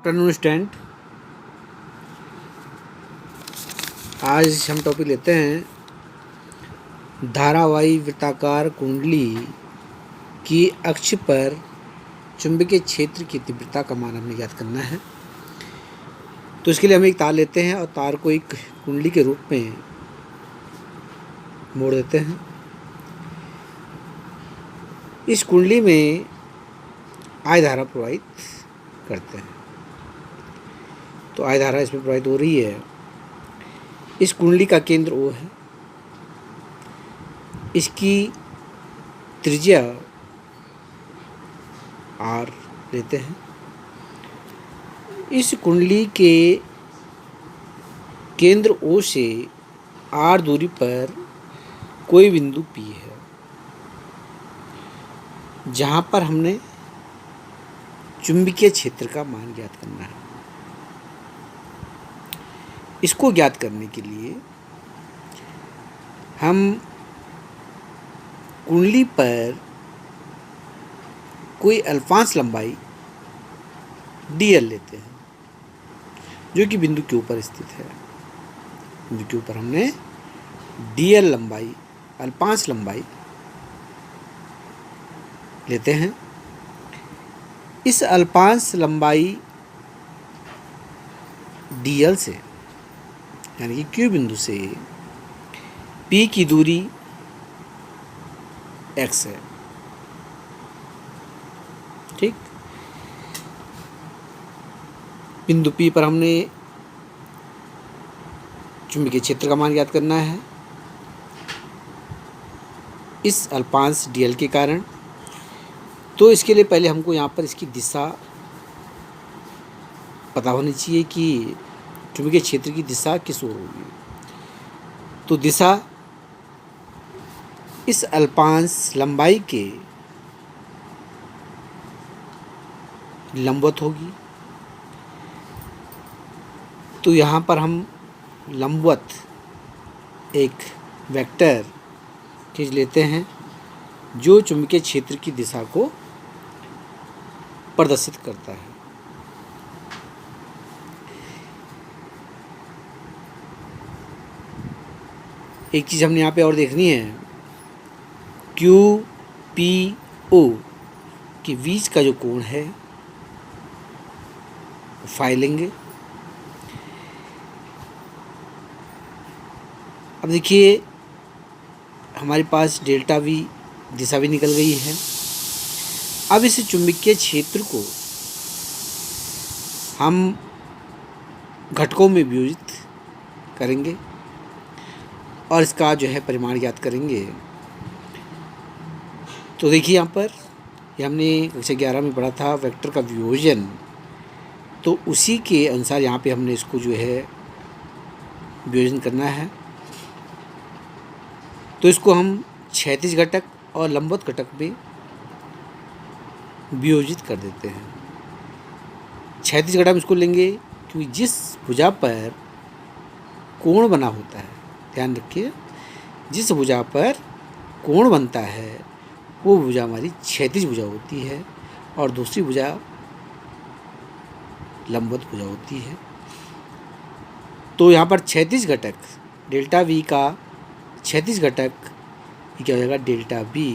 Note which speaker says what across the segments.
Speaker 1: Afternoon student, आज हम topic लेते हैं धारावाही वृत्ताकार कुंडली की अक्ष पर चुंबकीय क्षेत्र की तीव्रता का मान हमें ज्ञात करना है। तो इसके लिए हम एक तार लेते हैं और तार को एक कुंडली के रूप में मोड़ देते हैं। इस कुंडली में I धारा प्रवाहित करते हैं। तो I धारा इसमें प्रवाहित हो रही है। इस कुंडली का केंद्र O है। इसकी त्रिज्या R लेते हैं। इस कुंडली के केंद्र O से R दूरी पर कोई बिंदु P है, जहाँ पर हमने चुंबकीय क्षेत्र का मान ज्ञात करना है। इसको ज्ञात करने के लिए हम कुंडली पर कोई अल्पांश लंबाई dl लेते हैं, जो कि बिंदु के ऊपर स्थित है। बिंदु के ऊपर हमने dl लंबाई, अल्पांश लंबाई लेते हैं। इस अल्पांश लंबाई dl से, यानी कि Q बिंदु से P की दूरी x है। ठीक, बिंदु P पर हमने चुंबकीय क्षेत्र का मान ज्ञात करना है इस अल्पांश dl के कारण। तो इसके लिए पहले हमको यहाँ पर इसकी दिशा पता होनी चाहिए कि चुंबकीय क्षेत्र की दिशा किस ओर होगी। तो दिशा इस अल्पांश लंबाई के लंबवत होगी। तो यहाँ पर हम लंबवत एक वेक्टर खींच लेते हैं जो चुंबकीय क्षेत्र की दिशा को प्रदर्शित करता है। एक चीज़ हमने यहाँ पे और देखनी है, QPO के बीच का जो कोण है फाई लेंगे। अब देखिए हमारे पास डेल्टा V दिशा भी निकल गई है। अब इस चुंबकीय क्षेत्र को हम घटकों में विभाजित करेंगे और इसका जो है परिमाण ज्ञात करेंगे। तो देखिए यहाँ पर ये हमने कक्षा 11 में पढ़ा था वेक्टर का वियोजन। तो उसी के अनुसार यहाँ पे हमने इसको जो है वियोजन करना है। तो इसको हम क्षैतिज घटक और लंबवत घटक में वियोजित कर देते हैं। क्षैतिज घटक इसको लेंगे क्योंकि जिस भुजा पर कोण बना होता है, ध्यान रखिए, जिस भुजा पर कोण बनता है वो भुजा हमारी क्षैतिज भुजा होती है और दूसरी भुजा लंबवत भुजा होती है। तो यहाँ पर क्षैतिज घटक डेल्टा V का क्षैतिज घटक क्या हो जाएगा, डेल्टा V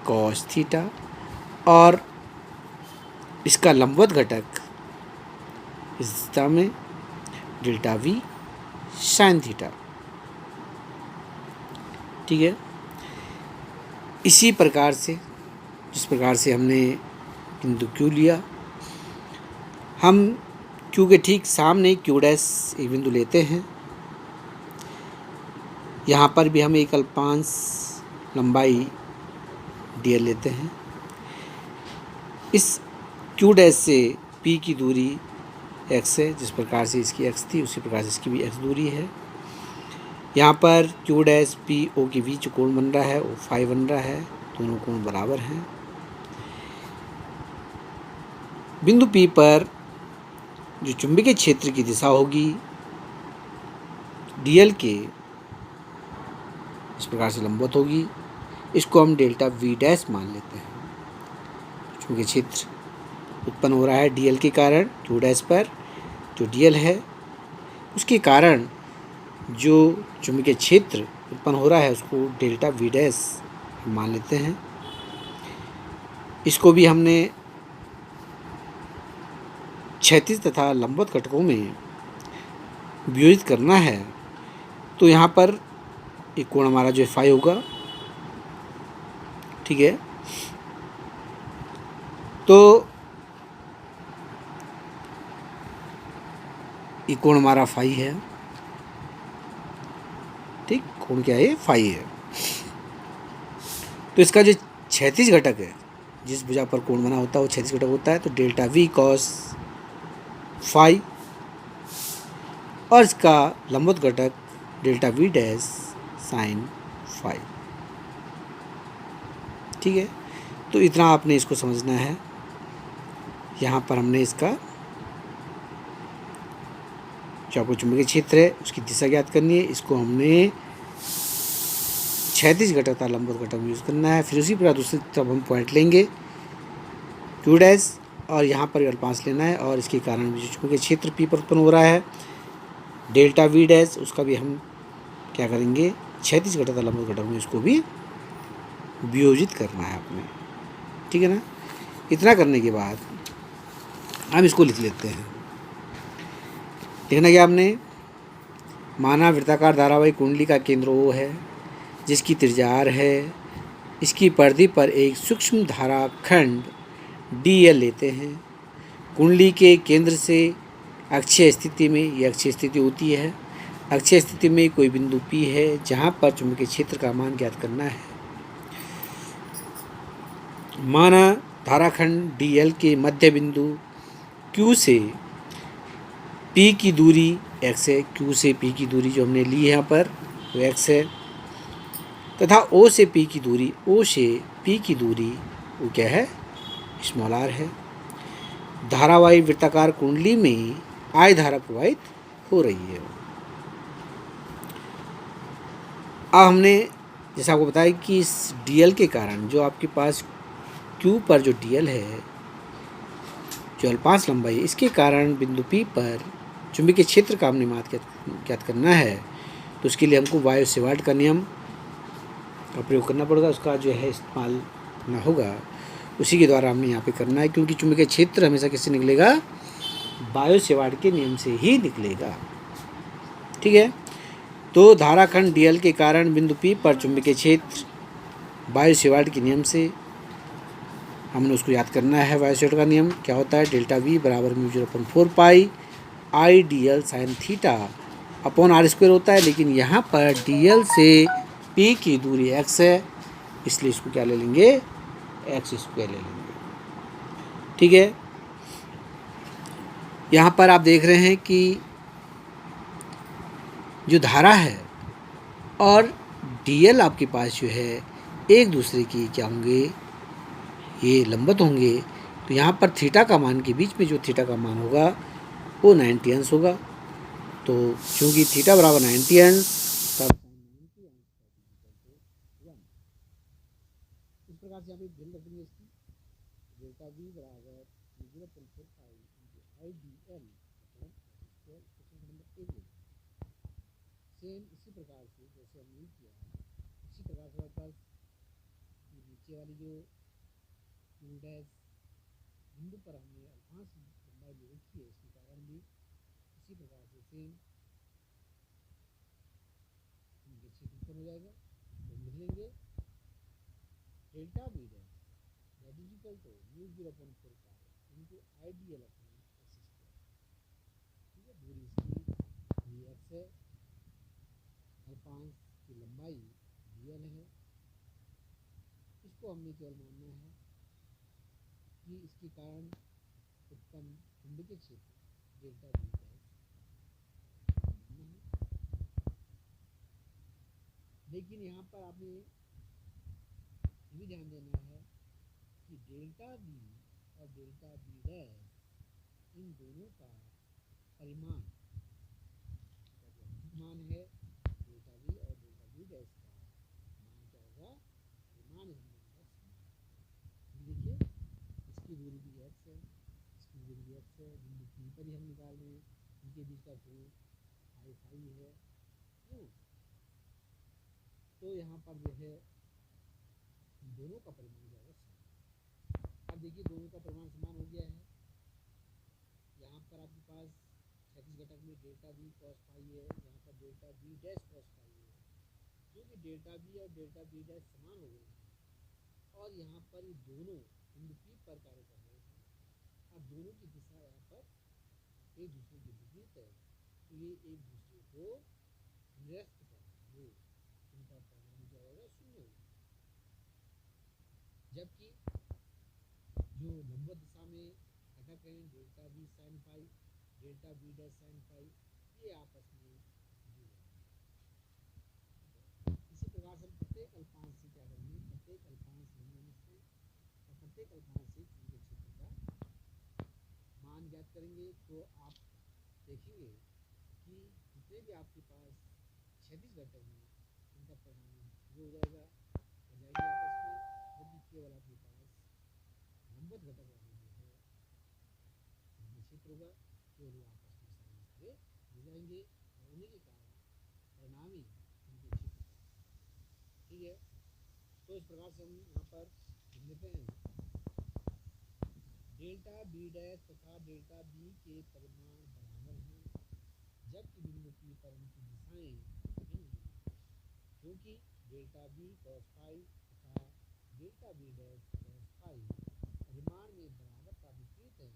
Speaker 1: cos थीटा, और इसका लंबवत घटक इस दिशा में डेल्टा V sin थीटा। ठीक है, इसी प्रकार से जिस प्रकार से हमने बिंदु Q लिया, हम Q के ठीक सामने Q' एक बिंदु लेते हैं। यहाँ पर भी हम एक अल्पांश लंबाई dl लेते हैं। इस Q' से P की दूरी x है, जिस प्रकार से इसकी x थी उसी प्रकार से इसकी भी x दूरी है। यहाँ पर Q' P O के बीच कोण बन रहा है, वो फाई बन रहा है, दोनों कोण बराबर हैं। बिंदु P पर जो चुंबकीय क्षेत्र की दिशा होगी dl के इस प्रकार से लंबवत होगी। इसको हम डेल्टा V' मान लेते हैं चुंबकीय क्षेत्र। उत्पन्न हो रहा है डी एल के कारण, क्यू डैश पर जो डी एल है उसके कारण जो चुंबकीय क्षेत्र उत्पन्न हो रहा है उसको डेल्टा वी डैश मान लेते हैं। इसको भी हमने क्षैतिज तथा लंबवत घटकों में वियोजित करना है, तो यहाँ पर एक कोण हमारा जो है फाई होगा। ठीक है, तो ये कोण हमारा फाई है। ठीक, कोण क्या है? फाई है। तो इसका जो क्षैतिज घटक है, जिस भुजा पर कोण बना होता है वो क्षैतिज घटक होता है, तो डेल्टा वी कॉस फाई, और इसका लंबवत घटक delta v dash sine phi. ठीक है, तो इतना आपने इसको समझना है। यहाँ पर हमने इसका जो आपको चुंबकीय क्षेत्र है उसकी दिशा ज्ञात करनी है, इसको हमने क्षैतिज घटक तथा लंबवत घटक में यूज़ करना है। फिर उसी प्रकार दूसरी तरफ हम पॉइंट लेंगे क्यू डैश, और यहाँ पर अल्पांश लेना है, और इसके कारण जो चुंबकीय क्षेत्र पी पर उत्पन्न हो रहा है डेल्टा वी डैश, उसका भी हम क्या करेंगे, क्षैतिज घटक तथा लंबवत घटक में इसको भी वियोजित करना है अपने। ठीक है ना। इतना करने के बाद हम इसको लिख लेते हैं। लिखना क्या आपने, माना वृत्ताकार धारावाही कुंडली का केंद्र O है जिसकी त्रिज्या R है। इसकी परिधि पर एक सूक्ष्म धारा खंड DL लेते हैं। कुंडली के केंद्र से अक्षीय स्थिति में, ये अक्षीय स्थिति होती है, अक्षीय स्थिति में कोई बिंदु P है जहाँ पर चुंबकीय क्षेत्र का मान ज्ञात करना है। माना धाराखंड DL के मध्य बिंदु Q से P की दूरी x है। Q से P की दूरी जो हमने ली है यहाँ पर वो x है, तथा O से P की दूरी, O से P की दूरी वो क्या है, स्मॉल r है। धारावाही वृत्ताकार कुंडली में I धारा प्रवाहित हो रही है। अब हमने जैसा आपको बताया कि इस DL के कारण जो आपके पास Q पर जो DL है, जो अल्पांश लंबाई है, इसके कारण बिंदु P पर चुंबकीय क्षेत्र का हमने मान ज्ञात करना है, तो उसके लिए हमको वायु सेवार्ट का नियम का प्रयोग करना पड़ेगा, उसका जो है इस्तेमाल करना होगा, उसी के द्वारा हमने यहाँ पे करना है, क्योंकि चुंबकीय क्षेत्र हमेशा किससे निकलेगा, वायु सेवार्ट के नियम से ही निकलेगा। ठीक है, तो धाराखंड DL के कारण बिंदु P पर चुंबकीय क्षेत्र वायु सेवार्ट के नियम से हमने उसको याद करना है। वायु सेवार्ट का नियम क्या होता है, डेल्टा V बराबर μ0/4 पाई I DL sine theta upon r² होता है, लेकिन यहाँ पर DL से P की दूरी x है, इसलिए इसको क्या ले लेंगे, x² ले लेंगे। ठीक है, यहाँ पर आप देख रहे हैं कि जो धारा है और DL आपके पास जो है एक दूसरे की क्या होंगे, ये लंबवत होंगे, तो यहाँ पर थीटा का मान के बीच में जो थीटा का मान होगा वो 90 अंश होगा। तो चूँकि थीटा बराबर 90 अंश, तब इस प्रकार से यहाँ पे ध्यान रखेंगे इसकी, डेल्टा V बराबर 0.4 पाई I DL सेम इसी प्रकार से जैसे हमने किया इसी प्रकार से हमारे पास नीचे वाली जो Q डैश बिंदु पर हमने अल्फांश लंबाई ले रखी है, इसके कारण भी इसी प्रकार से सेम उत्पन्न हो जाएगा। तो लिख लेंगे delta V dash that is equal to μ0.4 pi into IDL upon x²। ठीक है, दूरी इसकी dx है, अल्पांश की लंबाई DL है। इसको हमने केवल मानना है कि इसके कारण उत्पन्न चुंबकीय क्षेत्र डेल्टा V डैश, लेकिन यहाँ पर आपने ये भी ध्यान देना है कि डेल्टा V और डेल्टा V डैश इन दोनों का परिमाण मान है, डेल्टा V और डेल्टा V डैश का मान क्या होगा, परिमाण देखिए इसकी दूरी भी x है, जो बिंदु एक्स है बिंदु पी पर ही हम निकाल रहे हैं, इनके बीच का कोण फाई फाई है ना। तो यहाँ पर जो है दोनों का परिमाण हो जाएगा समान। अब देखिए दोनों का परिमाण समान हो गया है। यहाँ पर आपके पास क्षैतिज घटक में डेल्टा बी कॉस फाई है, यहाँ पर delta b dash cos phi है, क्योंकि डेल्टा बी और डेल्टा बी डैश समान हो गए हैं और यहाँ पर ये दोनों बिंदु पी पर कार्य कर रहे हैं। अब दोनों की दिशा यहाँ पर एक दूसरे के विपरीत है, तो ये एक दूसरे को निरस्त करेंगे, इनका परिणाम जो होगा शून्य होगा। जबकि जो लंबवत दिशा में घटक हैं delta b sine phi, delta b dash sine phi, ये आपस में जुड़ जाएंगे। इसी प्रकार से हम प्रत्येक अल्पांश से क्या करेंगे, प्रत्येक अल्पांश लेंगे इससे और प्रत्येक अल्पांश से चुंबकीय क्षेत्र का मान ज्ञात करेंगे। तो आप देखेंगे कि जितने भी आपके पास क्षैतिज घटक हैं उनका परिणाम वो हो जाएगा, हो जाएंगे आपस में, जबकि केवल आपके पास लंबवत घटक वाले जो है चुंबकीय क्षेत्र होगा, केवल वो आपस में सारे सारे जुड़ जाएंगे और उन्हीं के कारण परिणामी चुंबकीय क्षेत्र। ठीक है, तो इस प्रकार से हम यहाँ पर लिख लेते हैं डेल्टा बी डैश तथा डेल्टा बी के परिमाण बराबर हैं, जबकि बिंदु पी पर उनकी दिशाएं भिन्न हैं, क्योंकि डेल्टा बी कॉस फाई तथा delta b dash cos phi परिमाण में बराबर विपरीत है,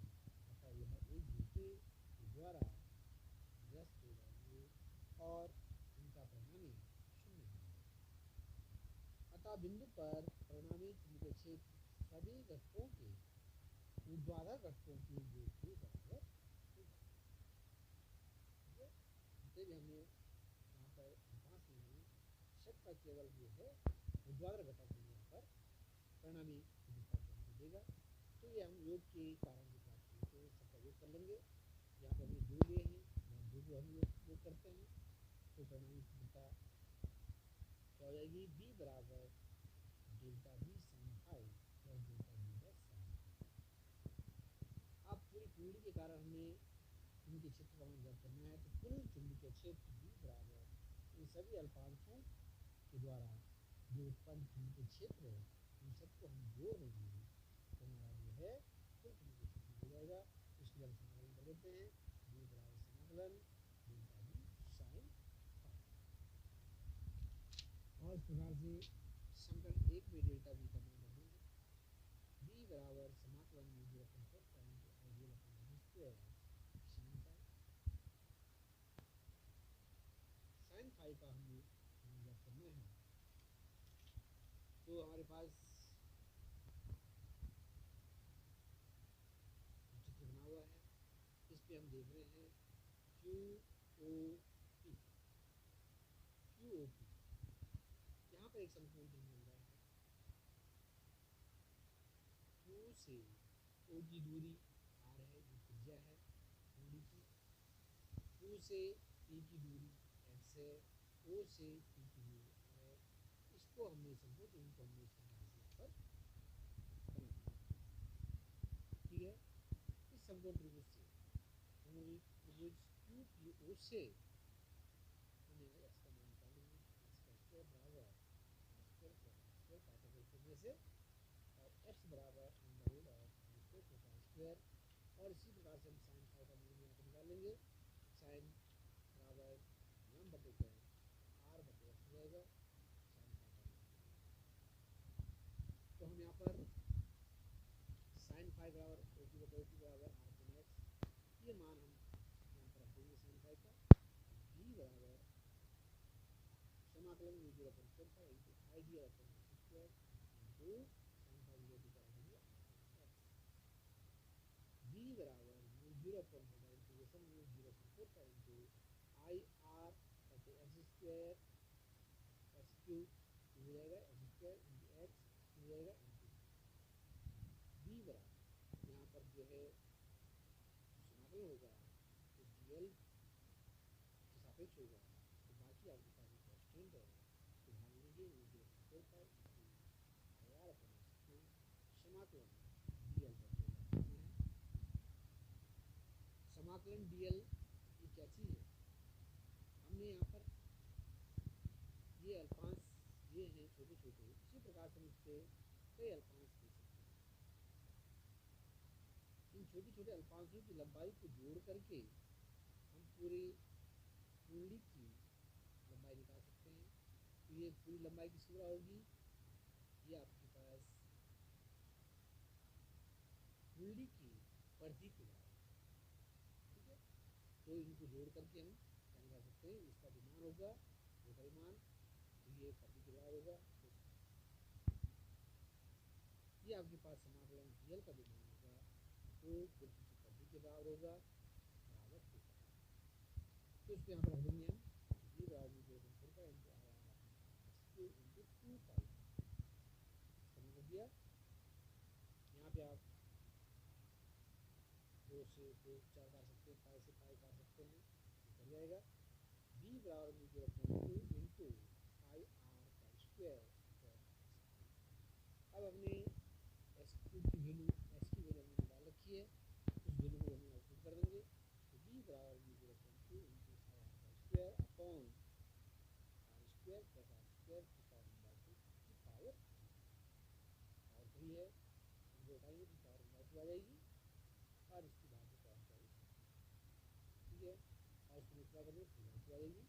Speaker 1: अतः यह एक दूसरे के द्वारा निरस्त हो जाएंगे और इनका परिणामी शून्य हो जाएगा। अतः बिंदु पर परिणामी चुंबकीय क्षेत्र सभी घटकों के ऊर्ध्वाधर घटकों के योग के बराबर हो जाएगा। ठीक है, जितने भी हमने यहाँ पर अल्पांश लिए हैं सबका केवल जो है ऊर्ध्वाधर घटक में यहाँ पर परिणामी विद्युत को देगा। तो ये हम योग के कारण जो प्राप्त हुए तो सबका योग कर लेंगे। यहाँ पर हमने दो लिए हैं, यहाँ दो को हम योग करते हैं, तो परिणामी विद्युता क्या हो जाएगी, बी बराबर delta b sine phi plus delta b dash sine phi. अब पूरी कुंडली के कारण हमने चुंबकीय क्षेत्र का मान ज्ञात करना है, तो कुल चुंबकीय क्षेत्र बी बराबर इन सभी अल्पांशों के द्वारा जो उत्पन्न चुंबकीय क्षेत्र है उन सबको हम जोड़ देंगे तो हमारा जो है कुल चुंबकीय क्षेत्र हो जाएगा। इसके लिए हम समाकलन कर लेते हैं, बी बराबर समाकलन डेल्टा बी साइन फाई। और इस प्रकार से समीकरण एक में डेल्टा बी का मान रख देंगे, बी बराबर समाकलन में 0.4 IDL upon square sine phi. Sine phi का हमें मान ज्ञात करना है, तो हमारे पास चित्र बना हुआ है, इस पे हम देख रहे हैं Q O P, Q O P. यहाँ पर एक समकोण त्रिभुज बन रहा है, क्यू से ओ की दूरी आर है जो त्रिज्या है कुंडली की, क्यू से पी की दूरी एक्स है, ओ से पी की दूरी है, इसको हमने समकोण त्रिभुज को हमने इस प्रकार से यहाँ पर बना दिया। ठीक है, इस समकोण त्रिभुज से त्रिभुज क्यू पी ओ से हमने एक्स का मान निकालेंगे, एक्स का स्क्वायर बराबर r square plus r square Pythagoras theorem से, और एक्स बराबर under root of r square plus r square. और इसी प्रकार से हम साइन फाई का मान यहाँ पर निकालेंगे, साइन बराबर लम बटे टैन आर बटे एक्स हो जाएगा, साइन फाई का मान। तो हम यहाँ पर साइन फाई बराबर ओ टी बटे ओ टी बराबर आर अपॉन एक्स, ये मान हम यहाँ पर रख देंगे साइन फाई का। बी बराबर समाकलन में 0.45 into ideal upon x square into sine phi की वैल्यू क्या रखेंगे एक्स। बी बराबर 0.45 इंटीग्रेशन में 0.45 इंटू आई आर बटे एक्स स्क्वायर एक्स क्यूब हो जाएगा, एक्स स्क्वायर इंटू एक्स हो जाएगा इंटू बी बराबर यहाँ पर जो है समाकलन होगा तो डी एल के सापेक्ष होगा, तो बाकी आपके पास एक कॉन्स्टेंट है तो ध्यान लीजिए 0.45 into I are upon x cube समाकलन डी एल बटे करना है। समाकलन डीएल ये क्या चीज़ है? हमने यहाँ पर ये अल्फांस ये हैं छोटे छोटे, इसी प्रकार से हम इस पर कई अल्फांस दे सकते हैं। इन छोटे छोटे अल्फांसों की लंबाई को जोड़ करके हम पूरी कुंडली की लंबाई निकाल सकते हैं। तो ये पूरी लंबाई किसकी बराबर होगी? ये आपके पास कुंडली की परिधि के बराबर, ठीक है। तो इनको जोड़ करके हम क्या निकाल सकते हैं? इसका विमान होगा वो परिमाण, तो ये परिधि के बराबर होगा। ये आपके पास समाकलन डीएल का विमान होगा तो वृत्त की परिधि के बराबर होगा बराबर 2 पाई। तो इसको यहाँ पर रख देंगे हम v बराबर v0 का इंटू आर x इंटू 2 पाई समझ कर दिया। यहाँ पे आप 2 से 2 4 काट सकते हैं, पाई से पाई काट सकते हैं, निकल जाएगा v बराबर v0 इंटू पाई आर का स्क्वायर। अब हमने x3 की वैल्यू x की वैल्यू हमने निकाल रखी है, उस वैल्यू को हम आउटपुट कर देंगे। तो v बराबर v0 इंटू आई आर का square upon r square plus r square की पावर 2 की पावर और वही है, हम उठाएंगे तो पावर 2 आ जाएगी और इसकी बाहर से पावर जाएगी, ठीक है। और इसको निकला करेंगे तो 2 आ जाएगी।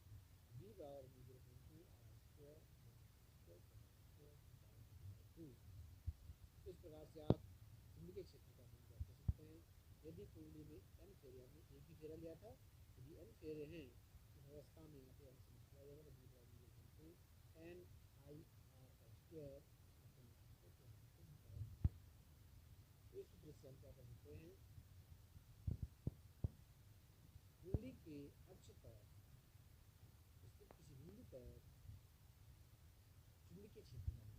Speaker 1: v बराबर v0 r square plus square की पावर 2। इस प्रकार से आप कुंडली के क्षेत्र का मान ज्ञात कर सकते हैं। यदि कुंडली में n फेरे, हमने एक ही फेरा लिया था, यदि n फेरे हैं इस अवस्था में यहाँ पे n से निकला जाएगा तो v बराबर n आई आर का स्क्वायर अपॉन तो इस सूत्र से हम क्या कर सकते हैं? कुंडली के अक्ष पर स्थित किसी बिंदु पर चुंबकीय क्षेत्र का मान,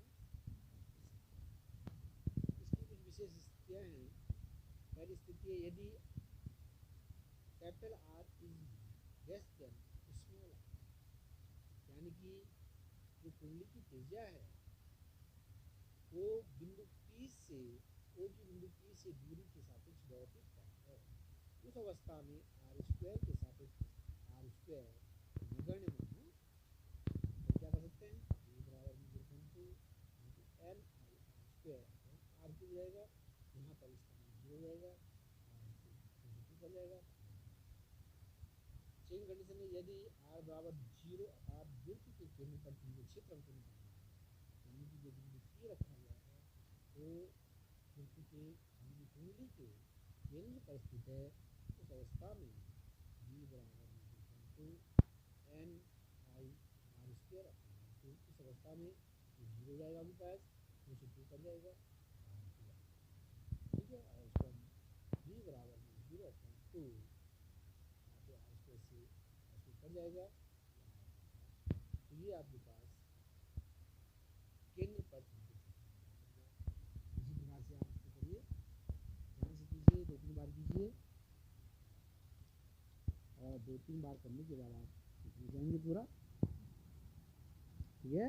Speaker 1: इसकी कुछ विशेष स्थितियाँ हैं। पहली स्थिति है यदि capital r is less than small r, यानी कि जो कुंडली की त्रिज्या है वो बिंदु P से O की बिंदु P से दूरी के सापेक्ष बहुत ही कम है। उस अवस्था में आर स्क्वायर के सापेक्ष आर स्क्वायर नगण्य माना, तो क्या कर सकते हैं? v बराबर v0 into n I r square upon r cube हो जाएगा, यहाँ पर इसका मान 0 हो जाएगा, आर टू कर जाएगा। सेकंड कंडीशन है यदि r बराबर 0 अर्थात वृत्त के केंद्र पर चुंबकीय क्षेत्र हमको निकालना है, यानी कि जो बिंदु P रखा गया है वो वृत्त के कुंडली के केंद्र पर स्थित है, उस अवस्था में v बराबर n I r square upon r cube, इस अवस्था में ये 0 हो जाएगा आपके पास, 2 से 2 कर जाएगा, ठीक है। और इसको हम v बराबर 0.2 यहाँ पे आर स्क्वायर से आर स्क्वायर कट जाएगा, तो ये आपके पास केंद्र पर इसी प्रकार से आप इसको करिए, ध्यान से कीजिए, 2-3 बार कीजिए और 2-3 बार करने के बाद आप सीख जाएंगे पूरा, ठीक है।